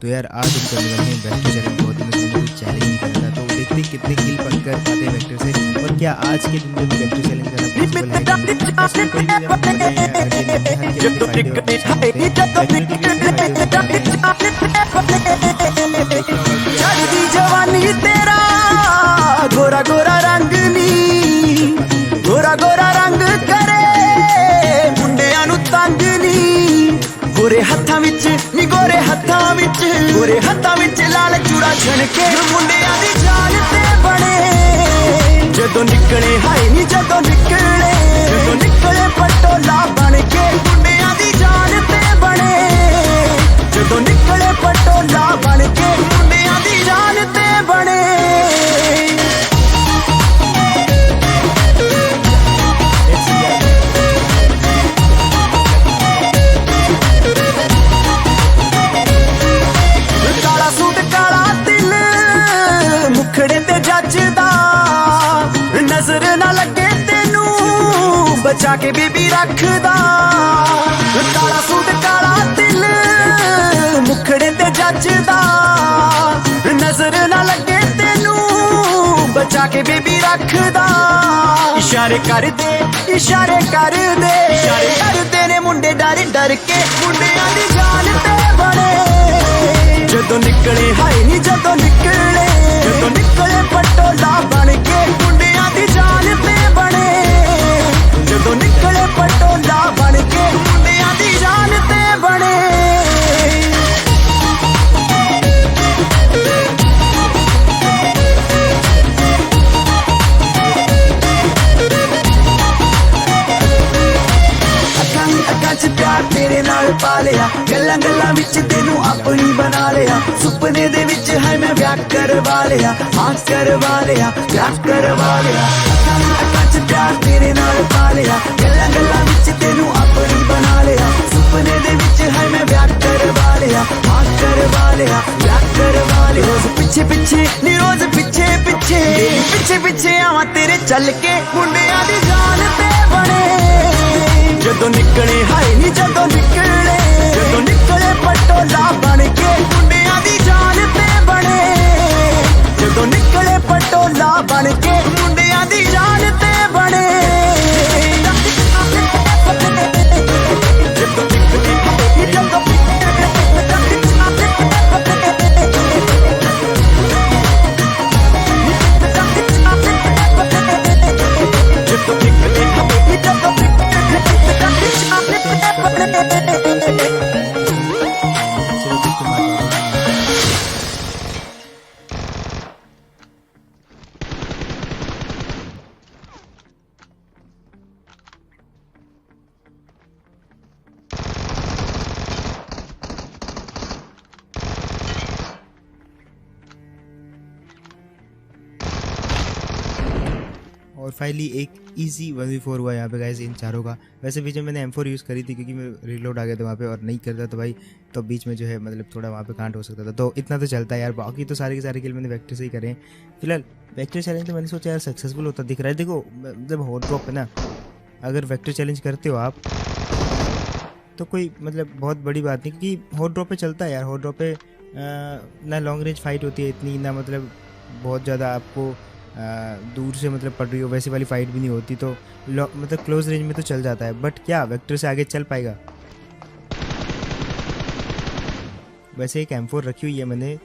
तो यार आज हम करने वाले हैं वेक्टर चैलेंज। बहुत दिनों से मैंने कोई चैलेंज नहीं करा था, तो देखते हैं कितने किल कर पाते हैं वेक्टर से, और क्या आज के दिन में भी वेक्टर चैलेंज करना पॉसिबल है कि नहीं। ऐसे कोई भी आप बताएं, अगर ये नहीं हर के अपने फायदे और नुकसान होते हैं, वेक्टर के भी अपने फायदे और नुकसान हैं। चढ़दी जवानी तेरा गोरा गोरा रंग नी, गोरा गोरा रंग करे मुंडियां नू तंग नी। गोरे हत्थां विच नी, गोरे हत्थां विच, गोरे हत्थां विच लाल चूड़ा छणके मुंडियां दी जान ते बने। जदों निकले हाय नी, जदों निकले पटोला बन के मुंडियां दी जान ते बने। जदों निकले पटोला बन के मुंडियां दी जान ते बने। काला सूट काला दिल मुखड़े ते जचदा, नजर ना लगे तेनू बचा के बीबी रखदा। काला सूट काला दिल मुखड़े ते जचदा, नजर ना लगे तेनू बचा के बीबी रखदा। इशारे कर दे, इशारे कर दे, इशारे कर दे ने मुंडे डर डर के मुंडियां दी जान ते बने। जदों निकले हाय नी, जदों निकले पटोला बन के मुंडियां दी जान ते बने। जदों निकले पटोला बन के मुंडियां दी जान ते बने। अखां च प्यार तेरे नाल पा लिया, गल्लां गल्लां विच तेनू अपनी बना लिया। सुपने दे विच है मैं ब्याह करवा लिया, हाँ करवा लिया, ब्याह करवा लिया। अखां च प्यार तेरे नाल पा लिया, गल्लां गल्लां विच तेनू अपनी बना लिया। सुपने दे विच है मैं ब्याह करवा लिया, हाँ करवा लिया, ब्याह करवा लिया। रोज पिछे पिछे नी, रोज पिछे पिछे, पिछे पिछे आवां तेरे चल के मुंडियां दी जान ते बने। जदों निकले हाय नी, जदों निकले पटोला बन के मुंडियां दी जान ते बने। जदों निकले पटोला बन के मुंडियां दी जान ते बने। और फाइनली एक इजी 1v4 हुआ यहाँ पे गाइस इन चारों का। वैसे बीच में मैंने M4 यूज़ करी थी क्योंकि मैं रिलोड आ गया था वहाँ पे और नहीं करता तो भाई, तो बीच में जो है मतलब थोड़ा वहाँ पे कांट हो सकता था, तो इतना तो चलता है यार। बाकी तो सारे के सारे किल मैंने वेक्टर से ही करे। फिलहाल वेक्टर चैलेंज तो मैंने सोचा यार सक्सेसफुल होता दिख रहा है। देखो जब हॉट ड्रॉप है ना, अगर वेक्टर चैलेंज करते हो आप तो कोई मतलब बहुत बड़ी बात नहीं, क्योंकि हॉट ड्रॉप पे चलता है यार। हॉट ड्रॉप पे ना लॉन्ग रेंज फाइट होती है इतनी, ना मतलब बहुत ज़्यादा आपको दूर से मतलब पड़ रही हो वैसी वाली फाइट भी नहीं होती, तो मतलब क्लोज रेंज में तो चल जाता है। बट क्या वेक्टर से आगे चल पाएगा? वैसे एक M4 रखी हुई है मैंने,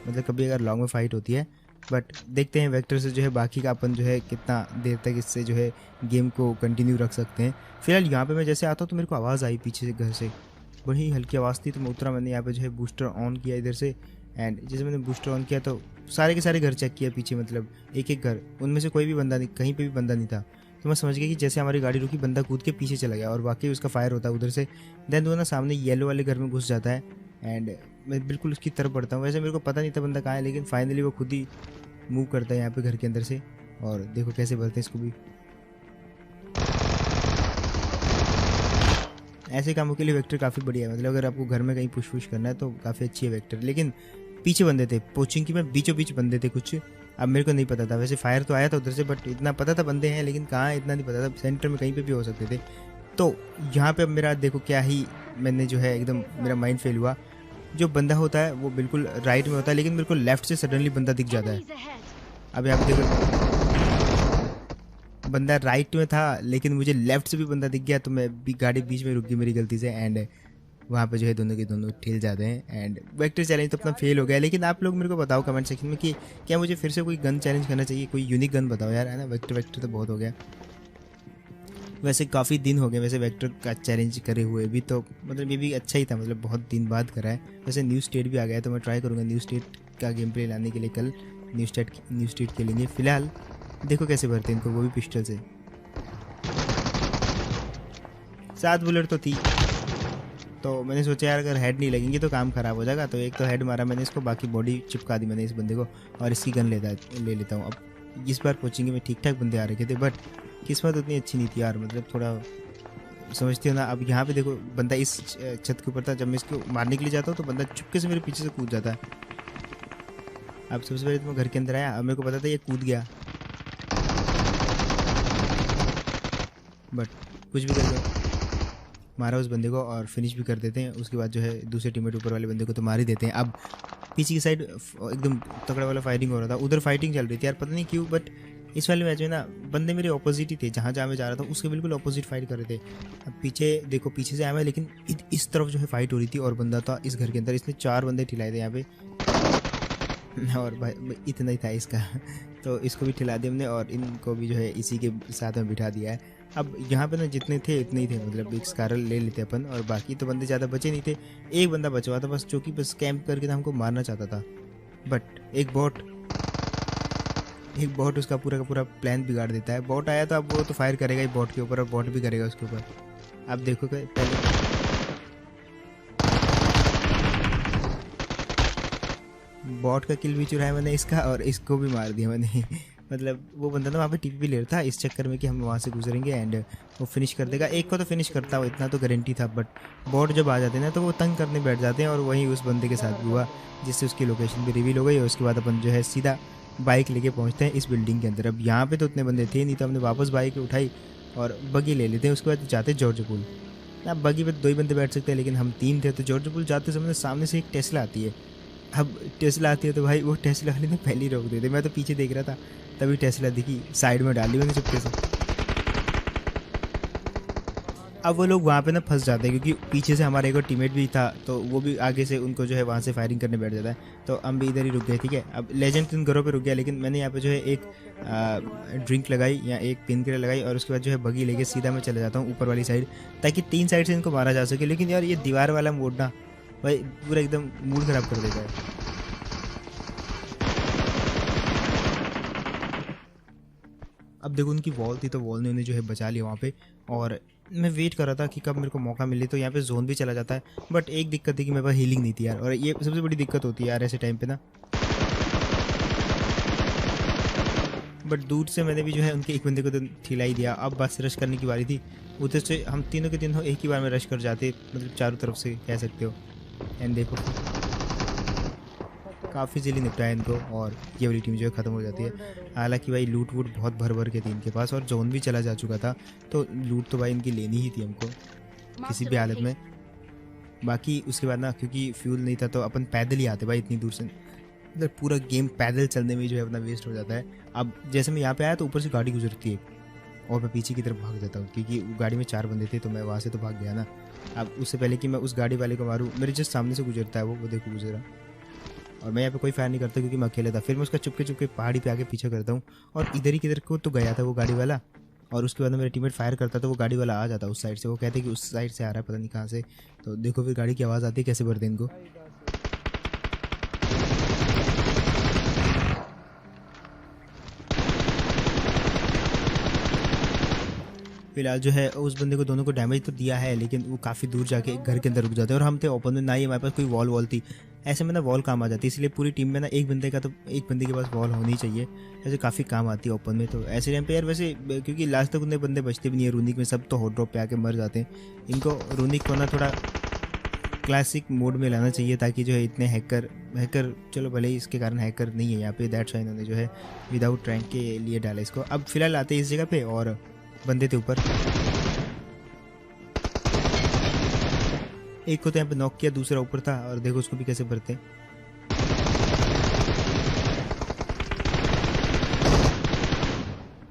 मतलब कभी अगर लॉन्ग में फाइट होती है। बट देखते हैं वेक्टर से जो है बाकी का अपन जो है कितना देर तक इससे जो है गेम को कंटिन्यू रख सकते हैं। फिलहाल यहाँ पे मैं जैसे आता हूँ तो मेरे को आवाज़ आई पीछे से, घर से बड़ी हल्की आवाज़ थी, तो मैं उतरा। मैंने यहाँ पे जो है बूस्टर ऑन किया इधर से, एंड जैसे मैंने बूस्टर ऑन किया तो सारे के सारे घर चेक किया पीछे, मतलब एक एक घर, उनमें से कोई भी बंदा नहीं, कहीं पे भी बंदा नहीं था। तो मैं समझ गया कि जैसे हमारी गाड़ी रुकी बंदा कूद के पीछे चला गया और वाकई उसका फायर होता है उधर से। देन वो ना सामने येलो वाले घर में घुस जाता है एंड मैं बिल्कुल उसकी तरफ बढ़ता हूँ। वैसे मेरे को पता नहीं था बंदा कहाँ है, लेकिन फाइनली वो खुद ही मूव करता है यहाँ पे घर के अंदर से, और देखो कैसे बढ़ते हैं इसको भी। ऐसे कामों के लिए वेक्टर काफ़ी बढ़िया है, मतलब अगर आपको घर में कहीं पुश करना है तो काफ़ी अच्छी है वेक्टर। लेकिन पीछे बंदे थे, पोचिंग की में बीचों बीच बंदे थे कुछ, अब मेरे को नहीं पता था। वैसे फायर तो आया था उधर से, बट इतना पता था बंदे हैं, लेकिन कहाँ इतना नहीं पता था, सेंटर में कहीं पे भी हो सकते थे। तो यहाँ पे अब मेरा देखो क्या ही, मैंने जो है एकदम मेरा माइंड फेल हुआ। जो बंदा होता है वो बिल्कुल राइट में होता है, लेकिन बिल्कुल लेफ्ट से सडनली बंदा दिख जाता है। अब यहाँ पे देखो बंदा राइट में था लेकिन मुझे लेफ्ट से भी बंदा दिख गया, तो मैं भी गाड़ी बीच में रुक गई मेरी गलती से, एंड वहाँ पे जो है दोनों के दोनों ठेल जाते हैं। एंड वेक्टर चैलेंज तो अपना फेल हो गया। लेकिन आप लोग मेरे को बताओ कमेंट सेक्शन में कि क्या मुझे फिर से कोई गन चैलेंज करना चाहिए, कोई यूनिक गन बताओ यार, है ना। वेक्टर तो बहुत हो गया, वैसे काफ़ी दिन हो गए वैसे वेक्टर का चैलेंज करे हुए भी, तो मतलब ये भी अच्छा ही था, मतलब बहुत दिन बाद करा है। वैसे न्यू स्टेट भी आ गया है, तो मैं ट्राई करूँगा न्यू स्टेट का गेम प्ले लाने के लिए कल न्यू स्टेट खेलेंगे। फिलहाल देखो कैसे भरते हैं इनको, वो भी पिस्टल से। 7 बुलेट तो थी, तो मैंने सोचा यार अगर हेड नहीं लगेंगे तो काम ख़राब हो जाएगा, तो एक तो हेड मारा मैंने इसको, बाकी बॉडी चिपका दी मैंने इस बंदे को, और इसकी गन ले लेता हूँ। अब इस बार कोचिंग में ठीक ठाक बंदे आ रखे थे, बट किस्मत उतनी अच्छी नहीं थी यार, मतलब थोड़ा समझते हो ना। अब यहाँ पे देखो बंदा इस छत के ऊपर था, जब मैं इसको मारने के लिए जाता हूँ तो बंदा चुपके से मेरे पीछे से कूद जाता है। अब सबसे पहले तो मैं घर के अंदर आया, अब मेरे को पता था ये कूद गया, बट कुछ भी करके मारा उस बंदे को और फिनिश भी कर देते हैं। उसके बाद जो है दूसरे टीममेट ऊपर वाले बंदे को तो मार ही देते हैं। अब पीछे की साइड एकदम तगड़ा वाला फायरिंग हो रहा था, उधर फाइटिंग चल रही थी यार, पता नहीं क्यों, बट इस वाले मैच में ना बंदे मेरे ऑपोजिट ही थे, जहाँ मैं जा रहा था उसके बिल्कुल ऑपोजिट फाइट कर रहे थे। अब पीछे देखो, पीछे से आया मैं, लेकिन इस तरफ जो है फाइट हो रही थी और बंदा था इस घर के अंदर, इसने 4 बंदे ठिलाए थे यहाँ पे, और भाई इतना ही था इसका तो इसको भी ठिला दिया हमने और इनको भी जो है इसी के साथ में बिठा दिया है। अब यहाँ पे ना जितने थे इतने ही थे, मतलब एक स्कारल ले लेते अपन, और बाकी तो बंदे ज़्यादा बचे नहीं थे। एक बंदा बचा हुआ था बस, जो कि बस कैंप करके ना हमको मारना चाहता था, बट एक बॉट उसका पूरा का पूरा प्लान बिगाड़ देता है। बॉट आया तो अब वो तो फायर करेगा ही बॉट के ऊपर, और बॉट भी करेगा उसके ऊपर। अब देखो पहले बॉट का किल भी चुराया मैंने इसका, और इसको भी मार दिया मैंने मतलब वो बंदा ना वहाँ पे टीपी भी ले रहा था इस चक्कर में कि हम वहाँ से गुजरेंगे एंड वो फिनिश कर देगा। एक को तो फिनिश करता हो इतना तो गारंटी था, बट बॉट जब आ जाते हैं ना तो वो तंग करने बैठ जाते हैं, और वहीं उस बंदे के साथ भी हुआ, जिससे उसकी लोकेशन भी रिवील हो गई। और उसके बाद अपन जो है सीधा बाइक लेके पहुँचते हैं इस बिल्डिंग के अंदर। अब यहाँ पे तो उतने बंदे थे नहीं, तो हमने वापस बाइक उठाई और बगी ले लेते हैं। उसके बाद जाते जॉर्ज पुल। अब बगी पे 2 ही बंदे बैठ सकते हैं, लेकिन हम 3 थे, तो जॉर्ज पुल जाते समय सामने से एक टेस्ला आती है। अब टेस्ला आती है तो भाई वो टेस्ला वाले ने पहले ही रोक दिए थे, मैं तो पीछे देख रहा था, तभी टेस्ला दिखी, साइड में डाल दी मैंने चुपके से। अब वो लोग वहाँ पे ना फंस जाते हैं, क्योंकि पीछे से हमारा एक और टीममेट भी था, तो वो भी आगे से उनको जो है वहाँ से फायरिंग करने बैठ जाता है, तो हम भी इधर ही रुक गए। ठीक है, अब लेजेंड इन घरों पे रुक गया, लेकिन मैंने यहाँ पे जो है एक ड्रिंक लगाई या एक पेन किलर लगाई, और उसके बाद जो है बगी लेके सीधा मैं चला जाता हूँ ऊपर वाली साइड, ताकि 3 साइड से इनको मारा जा सके। लेकिन यार ये दीवार वाला मोड ना भाई पूरा एकदम मूड ख़राब कर देता है। अब देखो उनकी वॉल थी, तो वॉल ने उन्हें जो है बचा लिया वहाँ पे, और मैं वेट कर रहा था कि कब मेरे को मौका मिले, तो यहाँ पे जोन भी चला जाता है। बट एक दिक्कत थी कि मेरे पास हीलिंग नहीं थी यार, और ये सबसे बड़ी दिक्कत होती है यार ऐसे टाइम पे ना। बट दूर से मैंने भी जो है उनके एक बंदे को तो ठिला ही दिया। अब बस रश करने की बारी थी, उधर से हम तीनों के तीनों एक ही बार में रश कर जाते, मतलब चारों तरफ से कह सकते हो। एंड देखो काफ़ी जल्दी निपटाया इनको, और ये वाली टीम जो है ख़त्म हो जाती है। हालांकि भाई लूट वूट बहुत भर के थी इनके पास, और जोन भी चला जा चुका था, तो लूट तो भाई इनकी लेनी ही थी हमको किसी भी हालत में। बाकी उसके बाद ना क्योंकि फ्यूल नहीं था, तो अपन पैदल ही आते भाई इतनी दूर से, मतलब पूरा गेम पैदल चलने में जो है अपना वेस्ट हो जाता है। अब जैसे मैं यहाँ पे आया तो ऊपर से गाड़ी गुजरती है, और मैं पीछे की तरफ भाग जाता हूँ, क्योंकि गाड़ी में 4 बंदे थे, तो मैं वहाँ से तो भाग गया ना। अब उससे पहले कि मैं उस गाड़ी वाले को मारूँ, मेरे जस्ट सामने से गुजरता है वो देखो गुजरा, और मैं यहाँ पे कोई फायर नहीं करता क्योंकि मैं अकेला था। फिर मैं उसका चुपके पहाड़ी पे आके पीछे करता हूँ, और इधर ही किधर को तो गया था वो गाड़ी वाला, और उसके बाद मेरा टीममेट फायर करता तो वो गाड़ी वाला आ जाता उस साइड से। वो कहते कि उस साइड से आ रहा है, पता नहीं कहाँ से। तो देखो फिर गाड़ी की आवाज़ आती है, कैसे भरते इनको। फिलहाल जो है उस बंदे को दोनों को डैमेज तो दिया है, लेकिन वो काफ़ी दूर जाके घर के अंदर रुक जाते हैं, और हम थे ओपन में, ना ही हमारे पास कोई वॉल थी। ऐसे में ना वॉल काम आ जाती है, इसलिए पूरी टीम में ना एक बंदे के पास वॉल होनी चाहिए, ऐसे काफ़ी काम आती है ओपन में। तो ऐसे टाइम पे यार वैसे क्योंकि लास्ट तक उतने बंदे बचते भी नहीं है रूनिक में, सब तो हॉट ड्रॉप पे आके मर जाते हैं। इनको रूनिक को ना थोड़ा क्लासिक मोड में लाना चाहिए, ताकि जो है इतने हैकर चलो भले ही इसके कारण हैकर नहीं है यहाँ पे, दैट्स व्हाई इन्होंने जो है विदाउट रैंक के लिए डाला इसको। अब फिलहाल आते हैं इस जगह पे, और बंदे थे ऊपर, एक को तो यहाँ पे नॉक किया, दूसरा ऊपर था और देखो उसको भी कैसे भरते।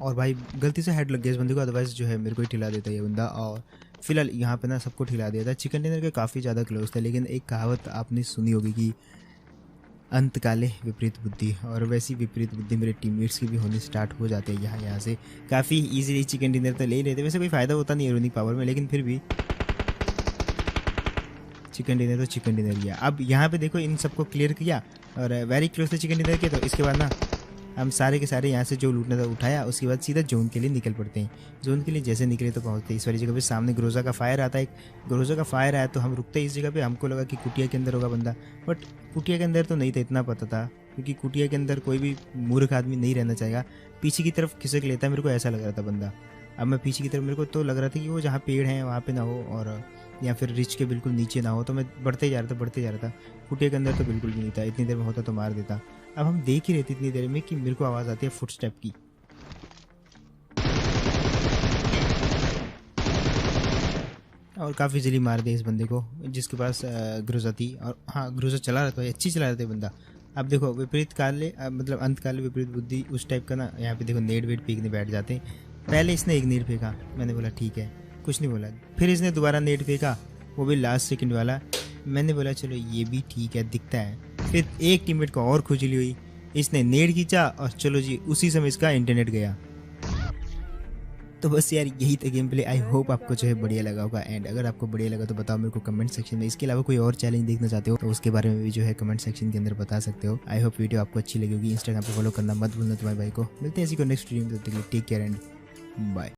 और भाई गलती से हेड लग गया इस बंदे को, अदरवाइज जो है मेरे को ही ठिला देता ये बंदा। और फिलहाल यहाँ पे ना सबको ठिला दिया था। चिकन डिनर के काफ़ी ज़्यादा क्लोज था, लेकिन एक कहावत आपने सुनी होगी कि अंत काले विपरीत बुद्धि, और वैसी विपरीत बुद्धि मेरे टीममेट्स की भी होनी स्टार्ट हो जाते हैं यहाँ से। काफ़ी इजीली चिकन डिनर तो ले ही लेते, वैसे कोई फ़ायदा होता नहीं है यूनिक पावर में, लेकिन फिर भी चिकन डिनर तो चिकन डिनर ही है। अब यहाँ पे देखो इन सबको क्लियर किया और वेरी क्लोज थे चिकन डिनर के। तो इसके बाद ना हम सारे के सारे यहाँ से जो लूटना था उठाया, उसके बाद सीधा जोन के लिए निकल पड़ते हैं। जोन के लिए जैसे निकले तो पहुँचते इस वाली जगह पे, सामने ग्रोजा का फायर आता है। एक ग्रोजा का फायर आया तो हम रुकते इस जगह पे। हमको लगा कि कुटिया के अंदर होगा बंदा, बट कुटिया के अंदर तो नहीं था, इतना पता था, क्योंकि कुटिया के अंदर कोई भी मूर्ख आदमी नहीं रहना चाहेगा। पीछे की तरफ खिसक लेता है, मेरे को ऐसा लग रहा था बंदा। अब मैं पीछे की तरफ, मेरे को तो लग रहा था कि वो जहाँ पेड़ हैं वहाँ पे ना हो, और या फिर रिच के बिल्कुल नीचे ना हो, तो मैं बढ़ते जा रहा था। कुटिया के अंदर तो बिल्कुल भी नहीं था, इतनी देर में होता तो मार देता। अब हम देख ही रहे थे इतनी देर में कि मेरे को आवाज़ आती है फुटस्टेप की। और काफ़ी जल्दी मार दिया इस बंदे को जिसके पास ग्रोजा थी। और हाँ, ग्रोजा चला रहा था, अच्छी चला रहा था बंदा। अब देखो विपरीत काले मतलब अंत काले विपरीत बुद्धि उस टाइप का ना, यहाँ पे देखो नेट वेट फेंकने बैठ जाते हैं। पहले इसने एक नेट फेंका, मैंने बोला ठीक है, कुछ नहीं बोला। फिर इसने दोबारा नेट फेंका, वो भी लास्ट सेकंड वाला। मैंने बोला चलो ये भी ठीक है, दिखता है। फिर एक टीममेट को और खुजली हुई, इसने नेट खींचा और चलो जी उसी समय इसका इंटरनेट गया। तो बस यार यही था गेम प्ले। आई होप आपको जो है बढ़िया लगा होगा। एंड अगर आपको बढ़िया लगा तो बताओ मेरे को कमेंट सेक्शन में। इसके अलावा कोई और चैलेंज देखना चाहते हो तो उसके बारे में भी जो है कमेंट सेक्शन के अंदर बता सकते हो। आई होप वीडियो आपको अच्छी लगी होगी। इंस्टाग्राम पे फॉलो करना मत भूलना तुम्हारे भाई को। मिलते हैं इसी को नेक्स्ट वीडियो में, टेक केयर एंड बाय।